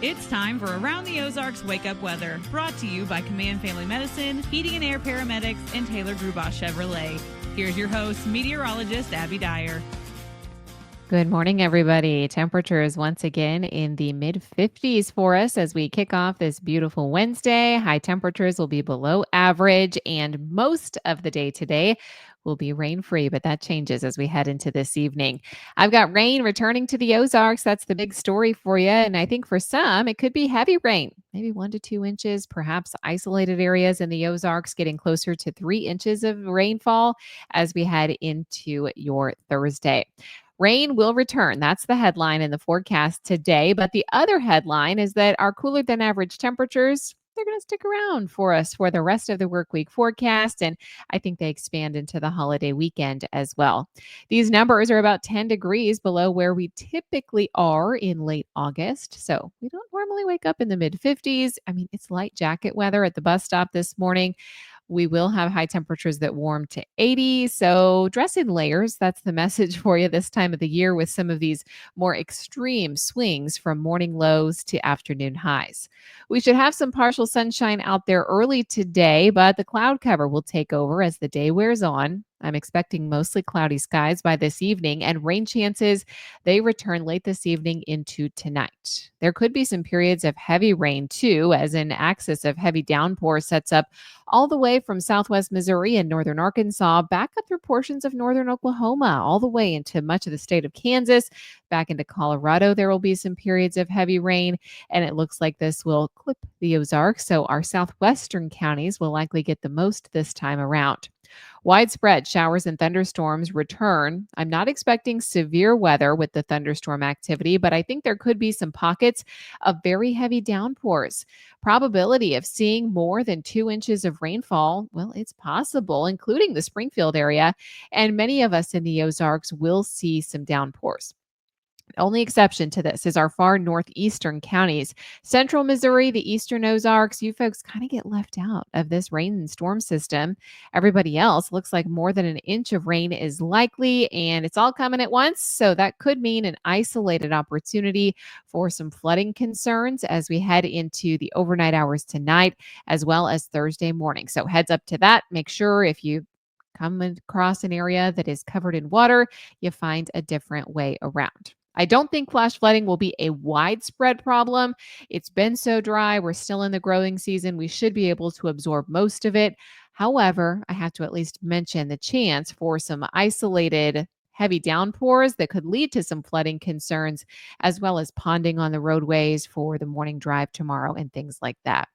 It's time for Around the Ozarks Wake Up Weather, brought to you by Command Family Medicine, Heating and Air Paramedics, and Taylor Grubaugh Chevrolet. Here's your host, meteorologist Abby Dyer. Good morning, everybody. Temperatures once again in the mid-50s for us as we kick off this beautiful Wednesday. High temperatures will be below average, and most of the day today will be rain-free, but that changes as we head into this evening. I've got rain returning to the Ozarks. That's the big story for you, and I think for some, it could be heavy rain, maybe 1 to 2 inches, perhaps isolated areas in the Ozarks getting closer to 3 inches of rainfall as we head into your Thursday. Rain will return. That's the headline in the forecast today. But the other headline is that our cooler than average temperatures, they're going to stick around for us for the rest of the work week forecast. And I think they expand into the holiday weekend as well. These numbers are about 10 degrees below where we typically are in late August. So we don't normally wake up in the mid 50s. I mean, it's light jacket weather at the bus stop this morning. We will have high temperatures that warm to 80. So dress in layers. That's the message for you this time of the year with some of these more extreme swings from morning lows to afternoon highs. We should have some partial sunshine out there early today, but the cloud cover will take over as the day wears on. I'm expecting mostly cloudy skies by this evening, and rain chances, they return late this evening into tonight. There could be some periods of heavy rain too, as an axis of heavy downpour sets up all the way from southwest Missouri and northern Arkansas, back up through portions of northern Oklahoma, all the way into much of the state of Kansas, back into Colorado. There will be some periods of heavy rain, and it looks like this will clip the Ozarks, so our southwestern counties will likely get the most this time around. Widespread showers and thunderstorms return. I'm not expecting severe weather with the thunderstorm activity, but I think there could be some pockets of very heavy downpours. Probability of seeing more than 2 inches of rainfall, well, it's possible, including the Springfield area, and many of us in the Ozarks will see some downpours. The only exception to this is our far northeastern counties. Central Missouri, the eastern Ozarks, you folks kind of get left out of this rain and storm system. Everybody else looks like more than an inch of rain is likely, and it's all coming at once. So that could mean an isolated opportunity for some flooding concerns as we head into the overnight hours tonight, as well as Thursday morning. So heads up to that. Make sure if you come across an area that is covered in water, you find a different way around. I don't think flash flooding will be a widespread problem. It's been so dry. We're still in the growing season. We should be able to absorb most of it. However, I have to at least mention the chance for some isolated heavy downpours that could lead to some flooding concerns, as well as ponding on the roadways for the morning drive tomorrow and things like that.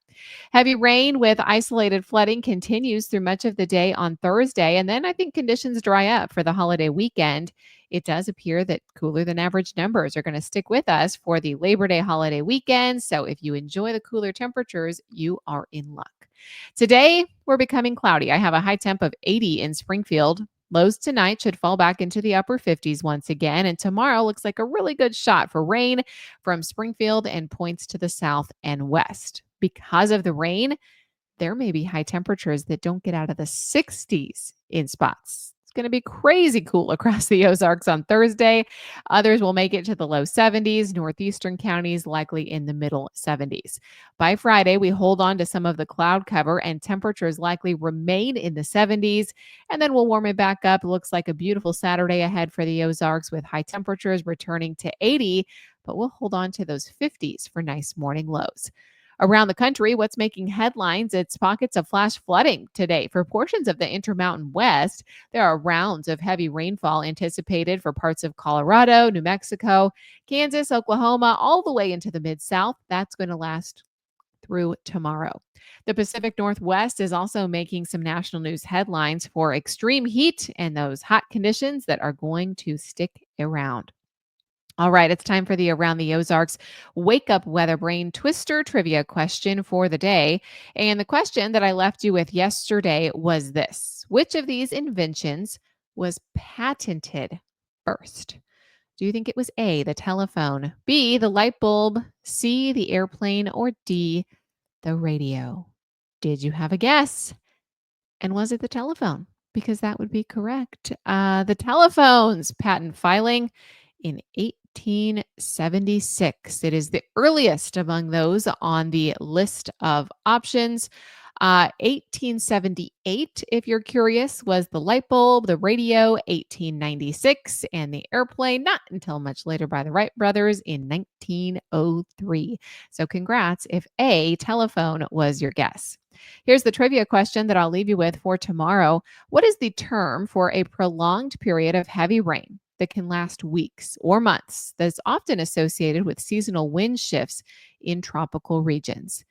Heavy rain with isolated flooding continues through much of the day on Thursday, and then I think conditions dry up for the holiday weekend. It does appear that cooler than average numbers are going to stick with us for the Labor Day holiday weekend. So if you enjoy the cooler temperatures, you are in luck. Today, we're becoming cloudy. I have a high temp of 80 in Springfield. Lows tonight should fall back into the upper 50s once again. And tomorrow looks like a really good shot for rain from Springfield and points to the south and west. Because of the rain, there may be high temperatures that don't get out of the 60s in spots. It's going to be crazy cool across the Ozarks on Thursday. Others will make it to the low 70s, northeastern counties likely in the middle 70s. By Friday, we hold on to some of the cloud cover and temperatures likely remain in the 70s, and then we'll warm it back up. It looks like a beautiful Saturday ahead for the Ozarks with high temperatures returning to 80, but we'll hold on to those 50s for nice morning lows. Around the country, what's making headlines? It's pockets of flash flooding today. For portions of the Intermountain West, there are rounds of heavy rainfall anticipated for parts of Colorado, New Mexico, Kansas, Oklahoma, all the way into the Mid-South. That's going to last through tomorrow. The Pacific Northwest is also making some national news headlines for extreme heat and those hot conditions that are going to stick around. All right, it's time for the Around the Ozarks Wake Up Weather Brain Twister trivia question for the day. And the question that I left you with yesterday was this: which of these inventions was patented first? Do you think it was A, the telephone, B, the light bulb, C, the airplane, or D, the radio? Did you have a guess? And was it the telephone? Because that would be correct. The telephone's patent filing in 1876. It is the earliest among those on the list of options. 1878, if you're curious, was the light bulb, the radio, 1896, and the airplane, not until much later by the Wright brothers in 1903. So, congrats if A, telephone was your guess. Here's the trivia question that I'll leave you with for tomorrow. What is the term for a prolonged period of heavy rain that can last weeks or months that is often associated with seasonal wind shifts in tropical regions?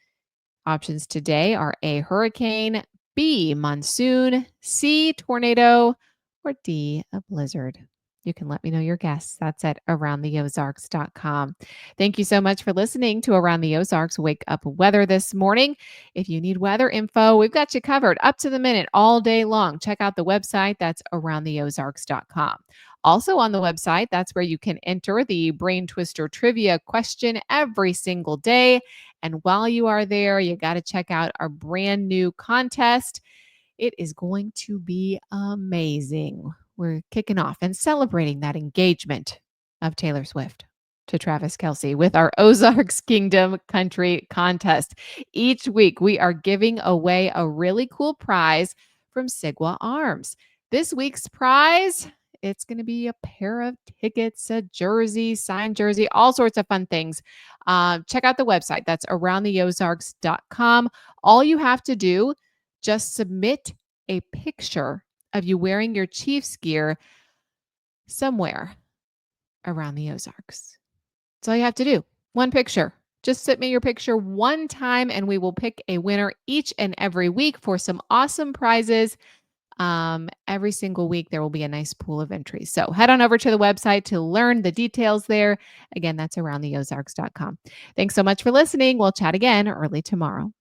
Options today are A, hurricane, B, monsoon, C, tornado, or D, a blizzard. You can let me know your guess. That's at aroundtheozarks.com. Thank you so much for listening to Around the Ozarks Wake Up Weather this morning. If you need weather info, we've got you covered up to the minute all day long. Check out the website. That's aroundtheozarks.com. Also on the website, that's where you can enter the Brain Twister trivia question every single day. And while you are there, you got to check out our brand new contest. It is going to be amazing. We're kicking off and celebrating that engagement of Taylor Swift to Travis Kelce with our Ozarks Kingdom Country contest. Each week, we are giving away a really cool prize from Sigwa Arms. This week's prize, it's going to be a pair of tickets, a jersey, signed jersey, all sorts of fun things. Check out the website. That's aroundtheozarks.com. All you have to do, just submit a picture of you wearing your Chiefs gear somewhere around the Ozarks. That's all you have to do. One picture. Just submit your picture one time and we will pick a winner each and every week for some awesome prizes. Every single week, there will be a nice pool of entries. So head on over to the website to learn the details there. Again, that's aroundtheozarks.com. Thanks so much for listening. We'll chat again early tomorrow.